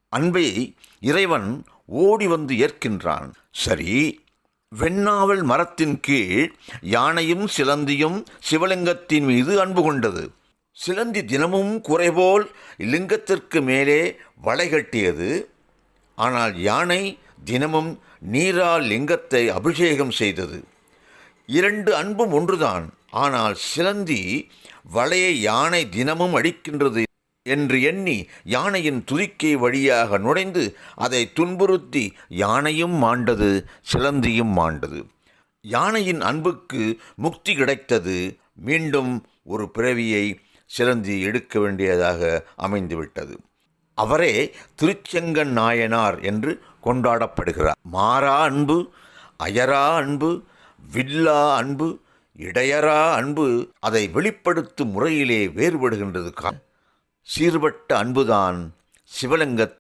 அன்பை இறைவன் ஓடி வந்து ஏற்கின்றான். சரி, வெண்ணாவல் மரத்தின் கீழ் யானையும் சிலந்தியும் சிவலிங்கத்தின் மீது அன்பு கொண்டது. சிலந்தி தினமும் குறைபோல் லிங்கத்திற்கு மேலே வலை கட்டியது. ஆனால் யானை தினமும் நீரால் லிங்கத்தை அபிஷேகம் செய்தது. இரண்டு அன்பும் ஒன்றுதான். ஆனால் சிலந்தி வலையை யானை தினமும் அடிக்கின்றது என்று எண்ணி யானையின் துதிக்கை வழியாக நுழைந்து அதை துன்புறுத்தி யானையும் மாண்டது, சிலந்தியும் மாண்டது. யானையின் அன்புக்கு முக்தி கிடைத்தது. மீண்டும் ஒரு பிறவியை சிலந்தி எடுக்க வேண்டியதாக அமைந்துவிட்டது. அவரே திருச்செங்கன் நாயனார் என்று கொண்டாடப்படுகிறார். மாறா அன்பு, அயரா அன்பு, வில்லா அன்பு, இடையரா அன்பு அதை வெளிப்படுத்தும் முறையிலே வேறுபடுகின்றது. சீர்பட்ட அன்புதான் சிவலிங்க